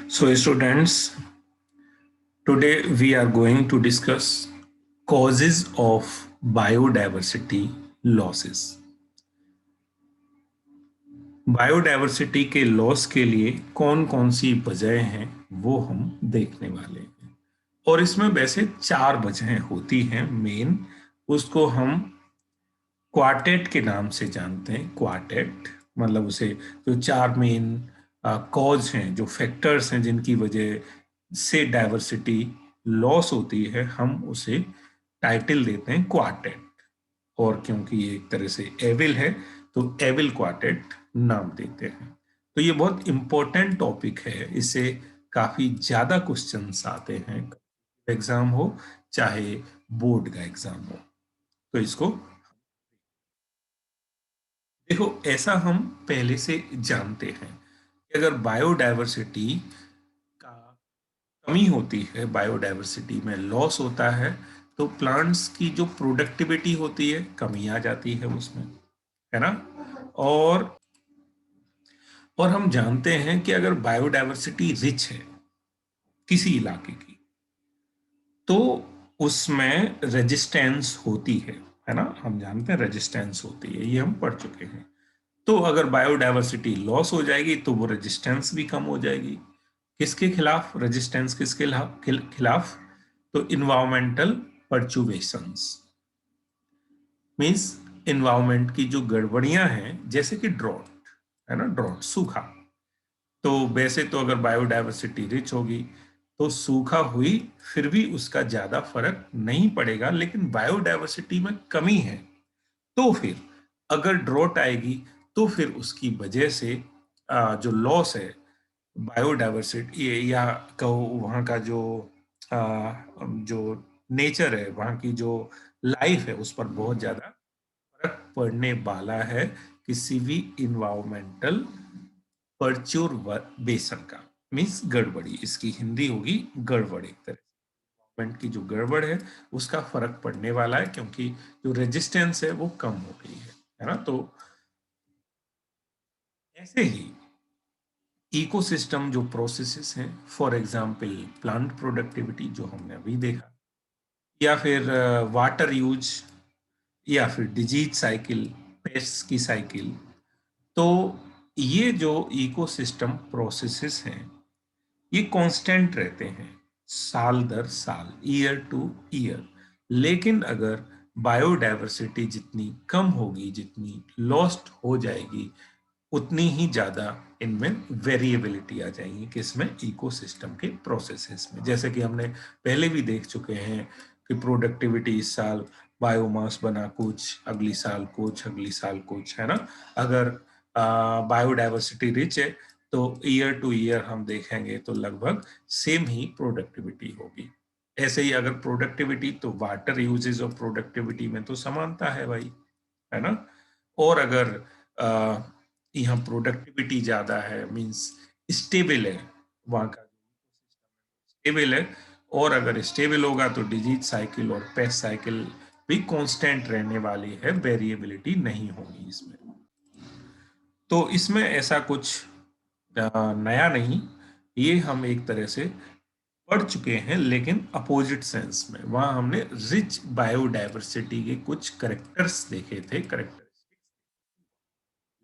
So, students, today we are going to discuss causes of biodiversity losses. Biodiversity के loss के लिए कौन कौन सी वजह हैं वो हम देखने वाले हैं। और इसमें वैसे चार वजहें होती हैं मेन। उसको हम क्वार्टेट के नाम से जानते हैं। क्वार्टेट मतलब उसे जो चार मेन कॉज हैं, जो फैक्टर्स हैं जिनकी वजह से डाइवर्सिटी लॉस होती है, हम उसे टाइटल देते हैं क्वार्टेट। और क्योंकि ये एक तरह से एविल है तो एविल क्वार्टेट नाम देते हैं। तो ये बहुत इंपॉर्टेंट टॉपिक है, इससे काफी ज्यादा क्वेश्चंस आते हैं, एग्जाम हो चाहे बोर्ड का एग्जाम हो। तो इसको देखो, ऐसा हम पहले से जानते हैं कि अगर बायोडायवर्सिटी का कमी होती है, बायोडायवर्सिटी में लॉस होता है, तो प्लांट्स की जो प्रोडक्टिविटी होती है कमी आ जाती है उसमें, है ना। और और हम जानते हैं कि अगर बायोडायवर्सिटी रिच है किसी इलाके की, तो उसमें रेजिस्टेंस होती है ना। हम जानते हैं रेजिस्टेंस होती है, ये हम पढ़ चुके हैं। तो अगर बायोडायवर्सिटी लॉस हो जाएगी तो वो रेजिस्टेंस भी कम हो जाएगी। किसके खिलाफ रेजिस्टेंस, किसके खिलाफ? तो इन्वायरमेंटल परचुवेशंस, मींस इन्वायरमेंट की जो गड़बड़ियां हैं, जैसे कि ड्रॉट, है ना, ड्रॉट सूखा। तो वैसे तो अगर बायोडायवर्सिटी रिच होगी तो सूखा हुई फिर भी उसका ज्यादा फर्क नहीं पड़ेगा, लेकिन बायोडायवर्सिटी में कमी है तो फिर अगर ड्रॉट आएगी तो फिर उसकी वजह से जो लॉस है बायोडायवर्सिटी, या कहो वहाँ का जो नेचर है, वहाँ की जो लाइफ है, उस पर बहुत ज्यादा फर्क पड़ने वाला है किसी भी इन्वायरमेंटल परचुरबेशन का। मीन्स गड़बड़ी, इसकी हिंदी होगी गड़बड़। एक तरह इन्वायरमेंट की जो गड़बड़ है उसका फर्क पड़ने वाला है, क्योंकि जो रेजिस्टेंस है वो कम हो गई है ना। तो ऐसे ही इकोसिस्टम जो प्रोसेसेस हैं, फॉर एग्जांपल प्लांट प्रोडक्टिविटी जो हमने अभी देखा, या फिर वाटर यूज, या फिर डिजीज साइकिल, पेस्ट की साइकिल। तो ये जो इकोसिस्टम प्रोसेसेस हैं ये कांस्टेंट रहते हैं साल दर साल, ईयर टू ईयर। लेकिन अगर बायोडायवर्सिटी जितनी कम होगी, जितनी लॉस्ट हो जाएगी, उतनी ही ज्यादा इनमें वेरिएबिलिटी आ जाएगी, किसमें? इकोसिस्टम के प्रोसेसेस में। जैसे कि हमने पहले भी देख चुके हैं कि प्रोडक्टिविटी इस साल बायोमास बना कुछ, अगली साल कुछ, अगली साल कुछ, है ना। अगर बायोडायवर्सिटी रिच है तो ईयर टू ईयर हम देखेंगे तो लगभग सेम ही प्रोडक्टिविटी होगी। ऐसे ही अगर प्रोडक्टिविटी, तो वाटर यूजेज और प्रोडक्टिविटी में तो समानता है भाई, है ना। और अगर यहाँ प्रोडक्टिविटी ज्यादा है, मींस स्टेबल है, वहां का स्टेबल है, और अगर स्टेबल होगा तो डिजीज साइकिल और पेस्ट साइकिल भी कांस्टेंट रहने वाली है, वेरिएबिलिटी नहीं होगी इसमें। तो इसमें ऐसा कुछ नया नहीं, ये हम एक तरह से पढ़ चुके हैं, लेकिन अपोजिट सेंस में। वहां हमने रिच बायोडायवर्सिटी के कुछ करेक्टर्स देखे थे, करेक्टरिस्टिक्स।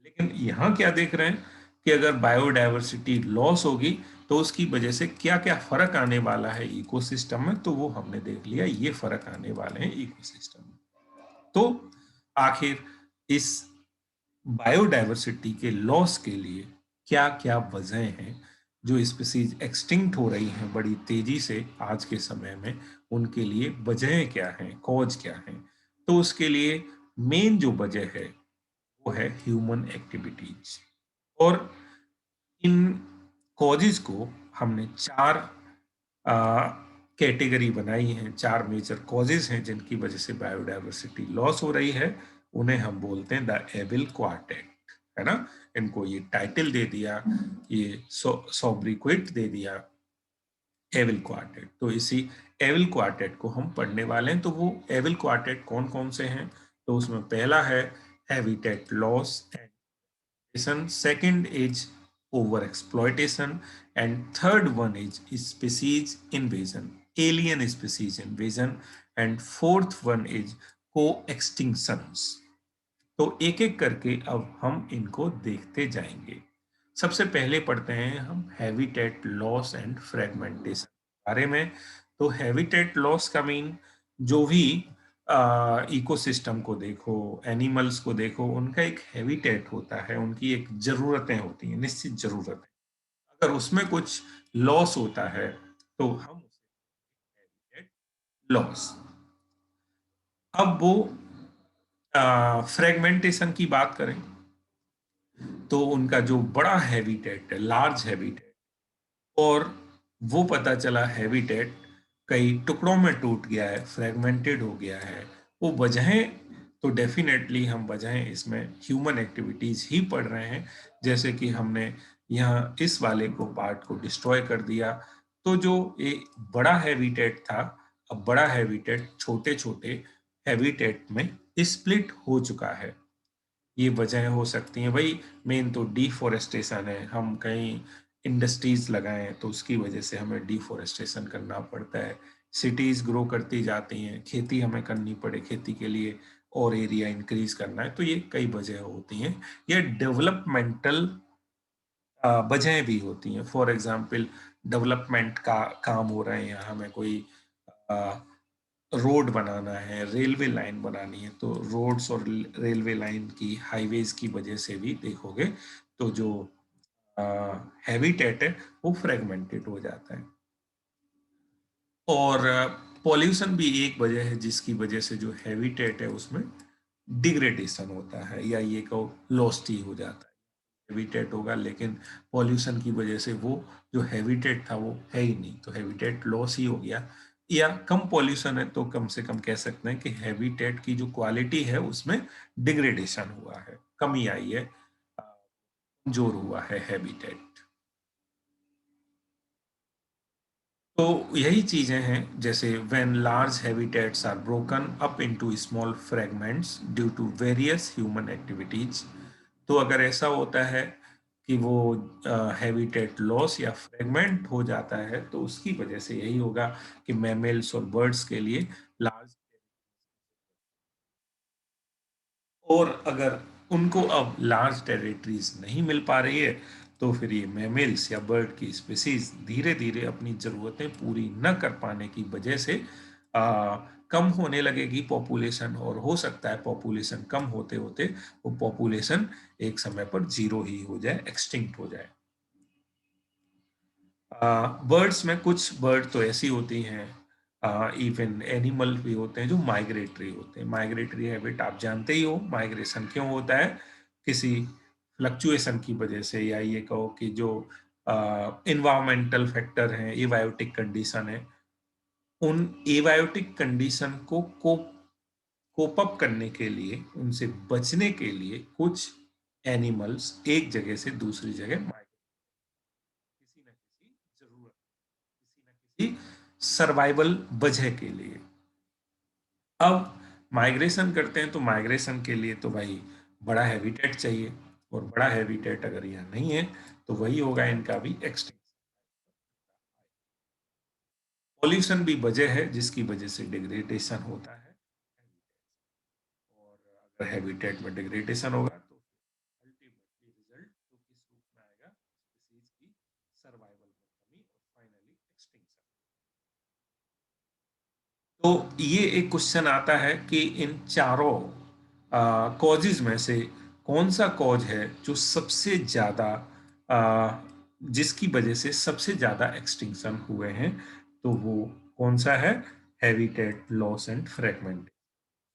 लेकिन यहाँ क्या देख रहे हैं कि अगर बायोडायवर्सिटी लॉस होगी तो उसकी वजह से क्या क्या फर्क आने वाला है इकोसिस्टम में, तो वो हमने देख लिया, ये फर्क आने वाले हैं इकोसिस्टम में। तो आखिर इस बायोडायवर्सिटी के लॉस के लिए क्या क्या वजह हैं? जो स्पीसीज एक्सटिंक्ट हो रही हैं बड़ी तेजी से आज के समय में, उनके लिए वजहें क्या हैं, कॉज क्या हैं? तो उसके लिए मेन जो वजह है वो है ह्यूमन एक्टिविटीज। और इन कॉजेज को हमने चार कैटेगरी बनाई हैं, चार मेजर कॉजेज हैं जिनकी वजह से बायोडायवर्सिटी लॉस हो रही है। उन्हें हम बोलते हैं द एविल क्वार्टेट, है ना। इनको ये टाइटल दे दिया, ये सोब्रिक्विट दे दिया, एविल क्वार्टेट। तो इसी एविल क्वार्टेट को हम पढ़ने वाले हैं। तो वो एविल क्वार्टेट कौन कौन से हैं? तो उसमें पहला है habitat loss and, second is over exploitation, and third one is species invasion, alien species invasion, and fourth one is co-extinctions. तो एक एक करके अब हम इनको देखते जाएंगे। सबसे पहले पढ़ते हैं हम हैबिटेट लॉस एंड फ्रेगमेंटेशन के बारे में। तो हैबिटेट लॉस का मीन जो भी इकोसिस्टम को देखो, एनिमल्स को देखो, उनका एक हैबिटेट होता है, उनकी एक जरूरतें होती हैं, निश्चित जरूरतें। अगर उसमें कुछ लॉस होता है तो हम उसे हैबिटेट लॉस। अब वो फ्रेगमेंटेशन की बात करें तो उनका जो बड़ा हैबिटेट है, लार्ज हैबिटेट, और वो पता चला हैबिटेट कई टुकड़ों में टूट गया है, फ्रेगमेंटेड हो गया है। वो वजहें तो डेफिनेटली हम वजहें इसमें ह्यूमन एक्टिविटीज ही पढ़ रहे हैं। जैसे कि हमने यहाँ इस वाले को पार्ट को डिस्ट्रॉय कर दिया, तो जो एक बड़ा हैबिटेट था, अब बड़ा हैबिटेट छोटे छोटे हैबिटेट में स्प्लिट हो चुका है। ये वजह हो सकती हैं भाई। मेन तो डिफोरेस्टेशन है, हम कहीं इंडस्ट्रीज लगाएं तो उसकी वजह से हमें डिफोरेस्टेशन करना पड़ता है। सिटीज ग्रो करती जाती हैं, खेती हमें करनी पड़े, खेती के लिए और एरिया इंक्रीज करना है, तो ये कई वजह होती हैं। ये डेवलपमेंटल वजहें भी होती हैं। फॉर एग्जांपल डेवलपमेंट का काम हो रहा है, यहाँ हमें कोई रोड बनाना है, रेलवे लाइन बनानी है, तो रोड्स और रेलवे लाइन की, हाईवेज की वजह से भी देखोगे तो जो हैबिटेट है वो फ्रेगमेंटेड हो जाता है। और पॉल्यूशन भी एक वजह है जिसकी वजह से जो हैबिटेट है उसमें डिग्रेडेशन होता है, या ये कहो लॉस्ट ही हो जाता है। हैबिटेट होगा लेकिन पॉल्यूशन की वजह से वो जो हैबिटेट था वो है ही नहीं, तो हैबिटेट लॉस ही हो गया। या कम पॉल्यूशन है तो कम से कम कह सकते हैं कि हैबिटेट की जो क्वालिटी है उसमें डिग्रेडेशन हुआ है, कमी आई है, कमजोर हुआ है हैबिटेट। तो यही चीजें हैं, जैसे when large habitats are broken up into small fragments due to various human activities. तो अगर ऐसा होता है कि वो हैबिटेट लॉस या फ्रेगमेंट हो जाता है, तो उसकी वजह से यही होगा कि मैमल्स और बर्ड्स के लिए लार्ज, और अगर उनको अब लार्ज टेरिटरीज नहीं मिल पा रही है तो फिर ये मैमल्स या बर्ड की स्पीसीज धीरे धीरे अपनी जरूरतें पूरी न कर पाने की वजह से कम होने लगेगी पॉपुलेशन, और हो सकता है पॉपुलेशन कम होते होते वो पॉपुलेशन एक समय पर जीरो ही हो जाए, एक्सटिंक्ट हो जाए। बर्ड्स में कुछ बर्ड तो ऐसी होती हैं, इवन एनिमल भी होते हैं जो माइग्रेटरी होते हैं। माइग्रेटरी हैबिट आप जानते ही हो, माइग्रेशन क्यों होता है, किसी फ्लक्चुएशन की वजह से, या ये कहो कि जो इन्वायरमेंटल फैक्टर हैं, एबायोटिक कंडीशन है, उन एबायोटिक कंडीशन को कोप अप करने के लिए, उनसे बचने के लिए कुछ एनिमल्स एक जगह से दूसरी जगह किसी न किसी जरूरत, किसी न किसी सर्वाइवल वजह के लिए। अब माइग्रेशन करते हैं तो माइग्रेशन के लिए तो भाई बड़ा हैबिटेट चाहिए, और बड़ा हैबिटेट अगर यहाँ नहीं है तो वही होगा इनका भी एक्सटिंक्शन। पॉल्यूशन भी वजह है जिसकी वजह से डिग्रेडेशन होता है, और अगर हैबिटेट में डिग्रेडेशन होगा तो अल्टीमेटली रिजल्ट तो किस रूप में आएगा, स्पीसीज की सर्वाइवल में कमी और फाइनली एक्सटिंक्शन। तो ये एक क्वेश्चन आता है कि इन चारों कॉजेज में से कौन सा कॉज है जो सबसे ज्यादा, आ, जिसकी वजह से सबसे ज्यादा एक्सटिंक्शन हुए हैं, तो वो कौन सा है, हैबिटेट लॉस एंड फ्रेगमेंट।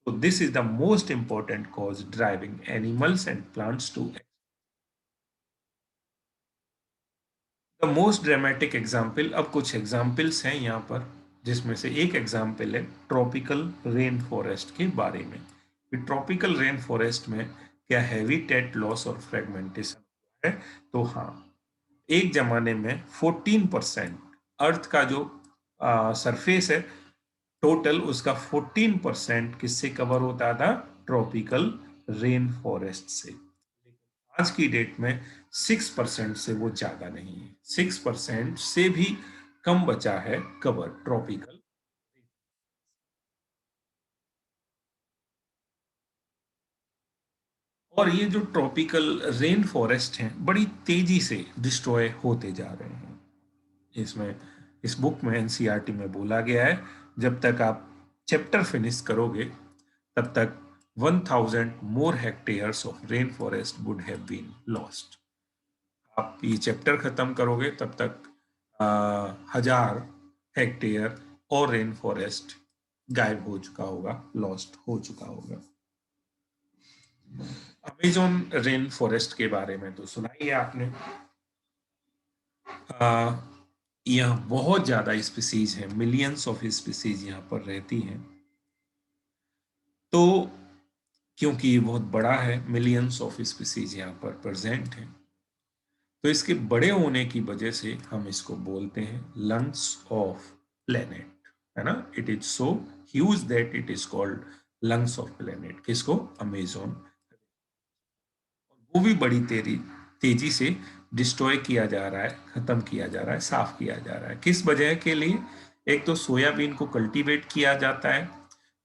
तो this is the most important cause driving animals and plants to the most dramatic example. अब कुछ एग्जाम्पल्स हैं यहाँ पर, जिसमें से एक एग्जाम्पल है ट्रॉपिकल रेन फॉरेस्ट के बारे में। ट्रॉपिकल रेन फॉरेस्ट में क्या हैबिटेट लॉस और फ्रेगमेंटेशन है? तो हाँ, एक जमाने में 14% अर्थ का जो सरफेस है टोटल, उसका 14% किससे कवर होता था, ट्रॉपिकल रेन फॉरेस्ट से। आज की डेट में 6% से वो ज्यादा नहीं है, 6% से भी कम बचा है कवर ट्रॉपिकल। और ये जो ट्रॉपिकल रेन फॉरेस्ट हैं बड़ी तेजी से डिस्ट्रॉय होते जा रहे हैं। इसमें इस बुक में एनसीईआरटी में बोला गया है, जब तक आप चैप्टर फिनिश करोगे तब तक 1000 more hectares of rain forest would have been lost. आप ये चैप्टर खत्म करोगे तब तक 1000 हेक्टेयर और रेन फॉरेस्ट गायब हो चुका होगा, लॉस्ट हो चुका होगा। अमेजोन रेन फॉरेस्ट के बारे में तो सुना ही है आपने। आ, यहाँ बहुत ज्यादा स्पीसीज है, मिलियंस ऑफ स्पीसीज यहाँ पर रहती हैं। तो क्योंकि ये बहुत बड़ा है, मिलियंस ऑफ स्पीसीज यहाँ पर प्रेजेंट हैं, तो इसके बड़े होने की वजह से हम इसको बोलते हैं लंग्स ऑफ प्लेनेट, है ना। It is so huge that it is called lungs of planet. किसको? अमेजोन। वो भी बड़ी तेजी से डिस्ट्रॉय किया जा रहा है, खत्म किया जा रहा है, साफ किया जा रहा है। किस वजह के लिए? एक तो सोयाबीन को कल्टीवेट किया जाता है,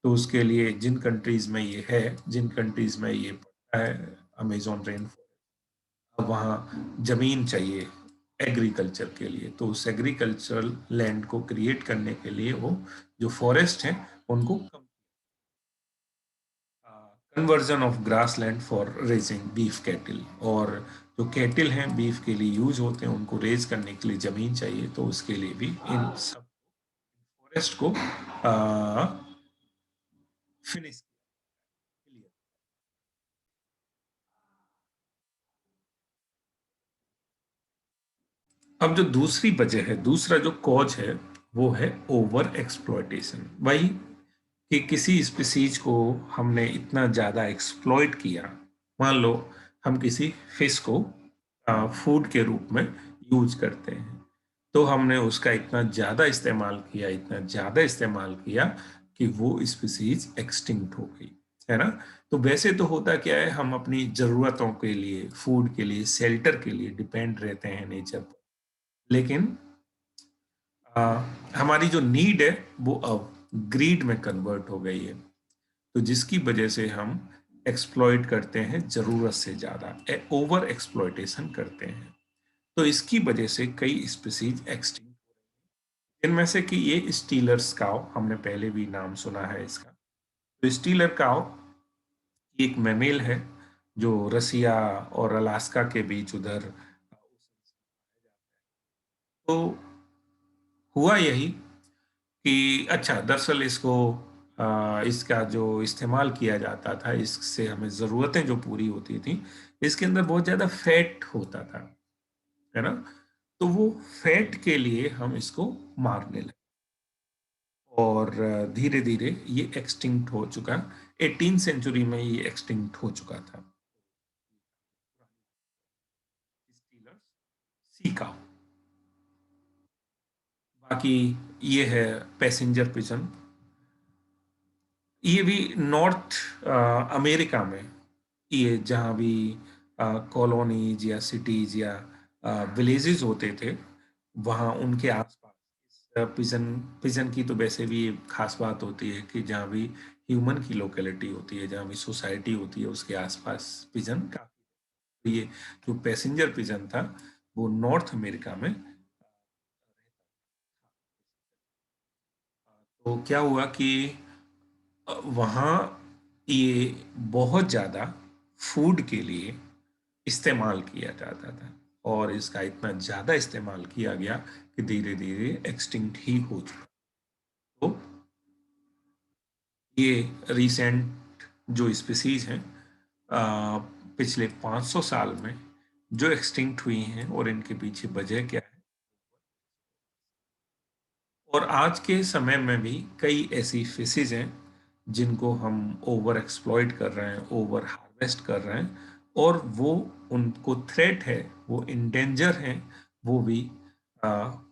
तो उसके लिए जिन कंट्रीज में ये है, जिन कंट्रीज में ये पड़ता है अमेजोन रेन, वहाँ जमीन चाहिए एग्रीकल्चर के लिए, तो उस एग्रीकल्चरल लैंड को क्रिएट करने के लिए वो जो फॉरेस्ट हैं उनको conversion of grass land for raising beef कैटिल, और जो कैटिल हैं बीफ के लिए यूज होते हैं उनको रेज करने के लिए जमीन चाहिए, तो उसके लिए भी इन सब फॉरेस्ट को फिनिश किया। अब जो दूसरी वजह है, दूसरा जो कॉज है, वो है ओवर एक्सप्लॉयटेशन। वही कि किसी स्पीसीज को हमने इतना ज्यादा एक्सप्लॉइट किया। मान लो हम किसी फिश को फूड के रूप में यूज करते हैं, तो हमने उसका इतना ज्यादा इस्तेमाल किया, इतना ज्यादा इस्तेमाल किया कि वो स्पीसीज एक्सटिंक्ट हो गई, है ना। तो वैसे तो होता क्या है, हम अपनी जरूरतों के लिए, फूड के लिए, शेल्टर के लिए डिपेंड रहते हैं नेचर पर, लेकिन आ, हमारी जो नीड है वो अब ग्रीड में कन्वर्ट हो गई है, तो जिसकी वजह से हम एक्सप्लॉइट करते हैं जरूरत से ज्यादा, ओवर एक्सप्लॉइटेशन करते हैं। तो इसकी वजह से कई स्पीसीज एक्सटिंक्ट, इनमें से कि ये स्टीलर्स काव, हमने पहले भी नाम सुना है इसका। तो स्टीलर काव एक मेमेल है जो रसिया और अलास्का के बीच उधर। तो हुआ यही कि अच्छा, दरअसल इसको इसका जो इस्तेमाल किया जाता था, इससे हमें ज़रूरतें जो पूरी होती थी, इसके अंदर बहुत ज़्यादा फैट होता था, है ना। तो वो फैट के लिए हम इसको मारने लगे, और धीरे धीरे ये एक्सटिंक्ट हो चुका। 18 सेंचुरी में ये एक्सटिंक्ट हो चुका था, सी का। बाकी ये है पैसेंजर पिजन। ये भी नॉर्थ अमेरिका में, ये जहाँ भी कॉलोनीज या सिटीज या विलेजेस होते थे, वहाँ उनके आसपास पिजन, पिजन की तो वैसे भी ये खास बात होती है कि जहाँ भी ह्यूमन की लोकेलिटी होती है, जहाँ भी सोसाइटी होती है, उसके आसपास पिजन काफी। ये जो पैसेंजर पिजन था वो नॉर्थ अमेरिका में। तो क्या हुआ कि वहाँ ये बहुत ज़्यादा फूड के लिए इस्तेमाल किया जाता था, और इसका इतना ज़्यादा इस्तेमाल किया गया कि धीरे धीरे एक्सटिंक्ट ही हो चुका। तो ये रिसेंट जो स्पीसीज हैं आ, पिछले 500 साल में जो एक्सटिंक्ट हुई हैं, और इनके पीछे वजह क्या है। और आज के समय में भी कई ऐसी फिशेज हैं जिनको हम ओवर एक्सप्लॉइट कर रहे हैं, ओवर हार्वेस्ट कर रहे हैं, और वो उनको थ्रेट है, वो इंडेंजर हैं, वो भी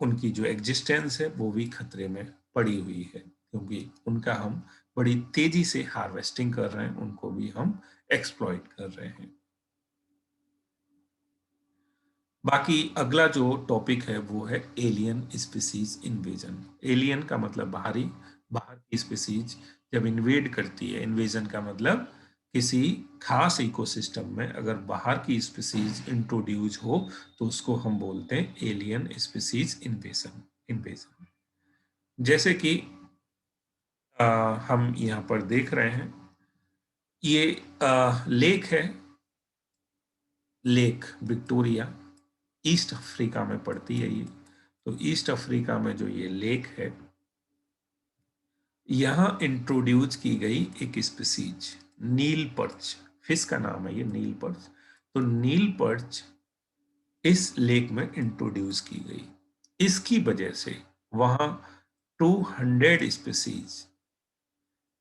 उनकी जो एग्जिस्टेंस है वो भी खतरे में पड़ी हुई है, क्योंकि उनका हम बड़ी तेजी से हार्वेस्टिंग कर रहे हैं, उनको भी हम एक्सप्लॉइट कर रहे हैं। बाकी अगला जो टॉपिक है वो है एलियन स्पीसीज इन्वेजन। एलियन का मतलब बाहरी, बाहर की स्पीसीज जब इन्वेड करती है, इन्वेजन का मतलब किसी खास इकोसिस्टम में अगर बाहर की स्पीसीज इंट्रोड्यूस हो तो उसको हम बोलते हैं एलियन स्पीसीज इन्वेजन। इन्वेजन जैसे कि हम यहाँ पर देख रहे हैं, ये लेक है, लेक विक्टोरिया, ईस्ट अफ्रीका में पड़ती है ये। तो ईस्ट अफ्रीका में जो ये लेक है, यहां इंट्रोड्यूस की गई एक स्पीसीज नील पर्च, फिश का नाम है ये नील पर्च। तो नील पर्च इस लेक में इंट्रोड्यूस की गई, इसकी वजह से वहां 200 स्पीसीज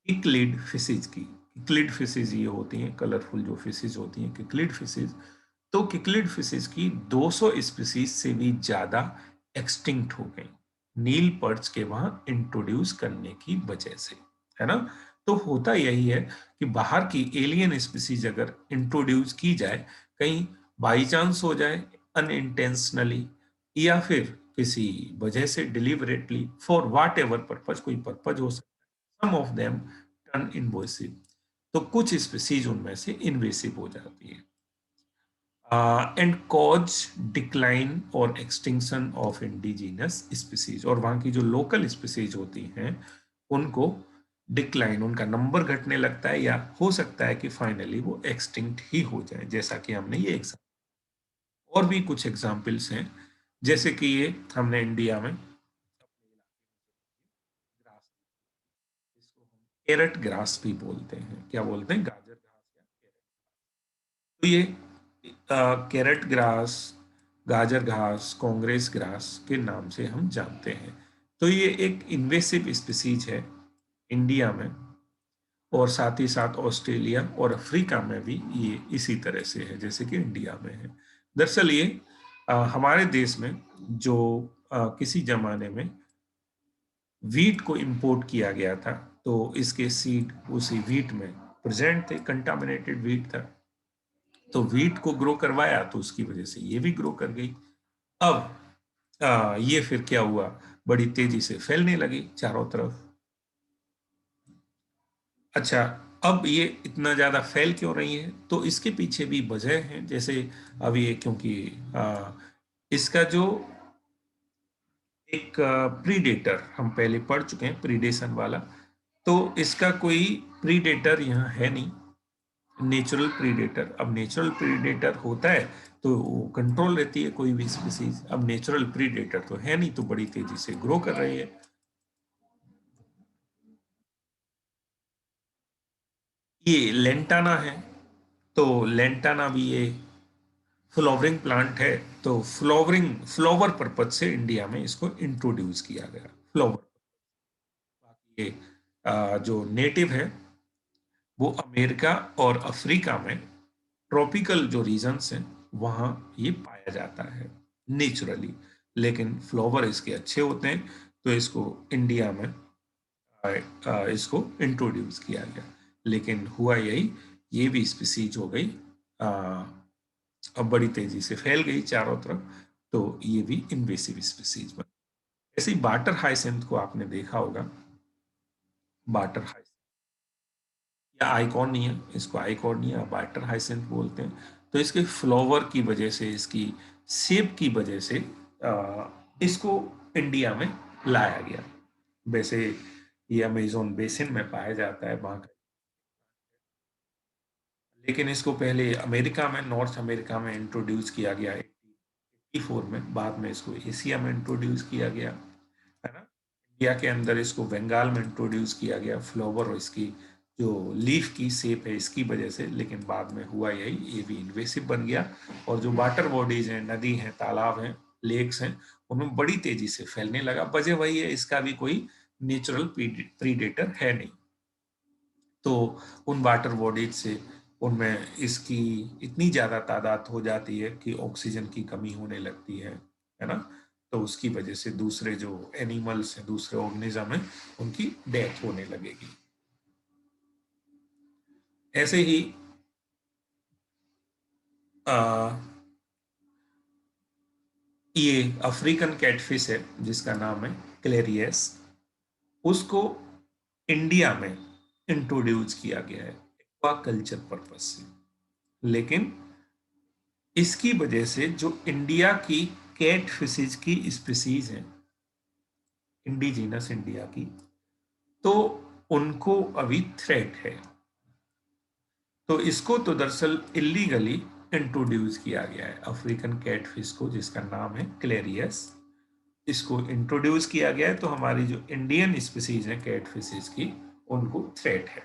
किक्लिड फिशेज की, किक्लिड फिशेज ये होती हैं कलरफुल जो फिशेज होती हैं किक्लिड फिशेज, तो किक्लिड फिशेज की 200 स्पीसीज से भी ज्यादा एक्सटिंक्ट हो गई नील पर्च के वहां इंट्रोड्यूस करने की वजह से, है ना। तो होता यही है कि बाहर की एलियन स्पीसीज अगर इंट्रोड्यूस की जाए, कहीं बाई चांस हो जाए, अनइंटेंशनली, या फिर किसी वजह से deliberately, for watt ever purpose, कोई पर्पज हो सकता है, सम ऑफ देम टर्न इनवेसिव, तो कुछ स्पीसीज उनमें से इन्वेसिव हो जाती है, एंड कॉज डिक्लाइन और एक्सटिंक्शन ऑफ इंडिजिनस स्पीसीज, और वहां की जो लोकल स्पीसीज होती हैं उनको डिक्लाइन, उनका नंबर घटने लगता है, या हो सकता है कि फाइनली वो एक्सटिंक्ट ही हो जाए, जैसा कि हमने ये और भी कुछ एग्जाम्पल्स हैं, जैसे कि ये हमने इंडिया में इसको हम कैरेट ग्रास भी बोलते हैं, क्या बोलते हैं, गाजर घास या कैरेट। तो ये कैरेट ग्रास, गाजर घास, कांग्रेस ग्रास के नाम से हम जानते हैं। तो ये एक इन्वेसिव स्पीसीज है इंडिया में, और साथ ही साथ ऑस्ट्रेलिया और अफ्रीका में भी ये इसी तरह से है जैसे कि इंडिया में है। दरअसल ये हमारे देश में जो किसी जमाने में वीट को इंपोर्ट किया गया था, तो इसके सीड उसी वीट में प्रेजेंट थे, कंटामिनेटेड वीट था, तो वीट को ग्रो करवाया तो उसकी वजह से ये भी ग्रो कर गई। अब ये फिर क्या हुआ, बड़ी तेजी से फैलने लगी चारों तरफ। अच्छा, अब ये इतना ज्यादा फैल क्यों रही है, तो इसके पीछे भी वजह है, जैसे अब ये क्योंकि इसका जो एक प्रीडेटर हम पहले पढ़ चुके हैं, प्रीडेशन वाला, तो इसका कोई प्रीडेटर यहाँ है नहीं, नेचुरल प्रीडेटर। अब नेचुरल प्रीडेटर होता है तो कंट्रोल रहती है कोई भी स्पीसीज, अब नेचुरल प्रीडेटर तो है नहीं, तो बड़ी तेजी से ग्रो कर रही है। ये लेंटाना है, तो लेंटाना भी ये फ्लावरिंग प्लांट है, तो फ्लावरिंग, फ्लावर पर्पज से इंडिया में इसको इंट्रोड्यूस किया गया, फ्लावर। ये जो नेटिव है वो अमेरिका और अफ्रीका में ट्रॉपिकल जो रीजन्स हैं वहाँ ये पाया जाता है नेचुरली, लेकिन फ्लावर इसके अच्छे होते हैं, तो इसको इंडिया में इसको इंट्रोड्यूस किया गया, लेकिन हुआ यही, ये भी स्पीसीज हो गई, आ, अब बड़ी तेजी से फैल गई चारों तरफ, तो ये भी इन्वेसिव स्पीसीज बन। ऐसे ही वाटर हाइसिंथ को आपने देखा होगा, वाटर हाइसिंथ या आइकॉर्निया, इसको आइकॉर्निया वाटर हाइसिंथ बोलते हैं। तो इसके फ्लावर की वजह से, इसकी शेप की वजह से इसको इंडिया में लाया गया। वैसे ये अमेज़न बेसिन में पाया जाता है वहाँ का, लेकिन इसको पहले अमेरिका में, नॉर्थ अमेरिका में इंट्रोड्यूस किया गया 84 में, बाद में इसको एशिया में इंट्रोड्यूस किया गया, है ना। इंडिया के अंदर इसको बंगाल में इंट्रोड्यूस किया गया, फ्लावर और इसकी जो लीफ की शेप है इसकी वजह से, लेकिन बाद में हुआ यही, ये भी इन्वेसिव बन गया, और जो वाटर बॉडीज हैं, नदी हैं, तालाब हैं, लेक्स हैं, उनमें बड़ी तेजी से फैलने लगा। वजह वही है, इसका भी कोई नेचुरल प्रीडेटर है नहीं, तो उन वाटर बॉडीज से उनमें इसकी इतनी ज्यादा तादाद हो जाती है कि ऑक्सीजन की कमी होने लगती है ना। तो उसकी वजह से दूसरे जो एनिमल्स हैं, दूसरे ऑर्गेनिज्म हैं, उनकी डेथ होने लगेगी। ऐसे ही आ, ये अफ्रीकन कैटफिश है जिसका नाम है क्लेरियस, उसको इंडिया में इंट्रोड्यूस किया गया है एक्वाकल्चर पर्पस से। लेकिन इसकी वजह से जो इंडिया की कैट फिशेज की स्पीसीज हैं, इंडिजीनस इंडिया की, तो उनको अभी थ्रेट है। तो इसको तो दरअसल इलीगली इंट्रोड्यूस किया गया है, अफ्रीकन कैटफिश को जिसका नाम है क्लेरियस, इसको इंट्रोड्यूस किया गया है। तो हमारी जो इंडियन स्पीसीज है कैटफिशेज की, उनको थ्रेट है।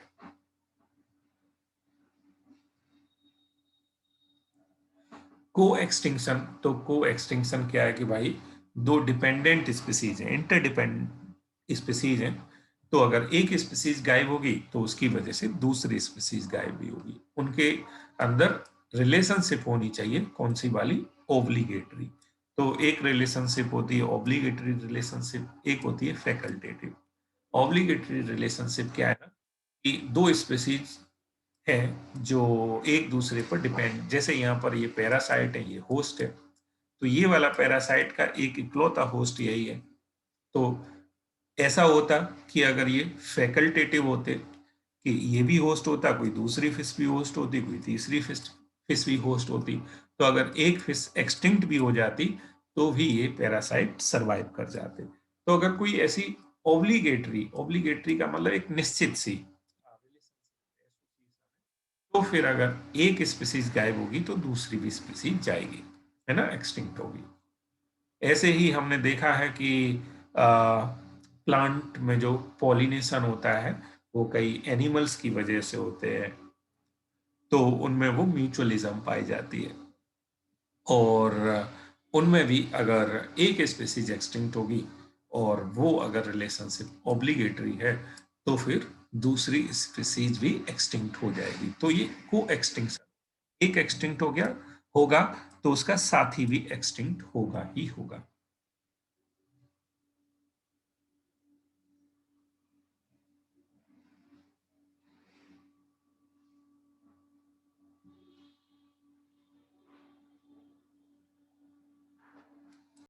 को एक्सटिंक्शन, तो को एक्सटिंक्शन क्या है कि भाई दो डिपेंडेंट स्पीसीज हैं, इंटरडिपेंडेंट स्पीसीज हैं, तो अगर एक स्पीसीज गायब होगी तो उसकी वजह से दूसरी स्पीसीज गायब भी होगी। उनके अंदर रिलेशनशिप होनी चाहिए, कौन सी वाली, ओब्लिगेटरी। तो एक रिलेशनशिप होती है ओब्लिगेटरी रिलेशनशिप, एक होती है फैकल्टेटिव। ऑब्लिगेटरी रिलेशनशिप क्या है ना, कि दो स्पीसीज है जो एक दूसरे पर डिपेंड, जैसे यहाँ पर ये पैरासाइट है, ये होस्ट है, तो ये वाला पैरासाइट का एक इकलौता होस्ट यही है। तो ऐसा होता कि अगर ये फैकल्टेटिव होते कि ये भी होस्ट होता, कोई दूसरी फिश भी होस्ट होती, कोई तीसरी फिश भी होस्ट होती, तो अगर एक फिश एक्सटिंक्ट भी हो जाती तो भी ये पैरासाइट सरवाइव कर जाते। तो अगर कोई ऐसी ओब्लिगेटरी, ओब्लिगेटरी का मतलब एक निश्चित सी, तो फिर अगर एक स्पीसीज गायब होगी तो दूसरी भी स्पीसीज जाएगी, है ना, एक्सटिंक्ट होगी। ऐसे ही हमने देखा है कि प्लांट में जो पॉलिनेशन होता है वो कई एनिमल्स की वजह से होते हैं, तो उनमें वो म्यूचुअलिज्म पाई जाती है। और उनमें भी अगर एक स्पीसीज एक्सटिंक्ट होगी और वो अगर रिलेशनशिप ऑब्लिगेटरी है, तो फिर दूसरी स्पीसीज भी एक्सटिंक्ट हो जाएगी। तो ये को एक्सटिंक्शन, एक एक्सटिंक्ट हो गया होगा तो उसका साथी भी एक्सटिंक्ट होगा ही होगा।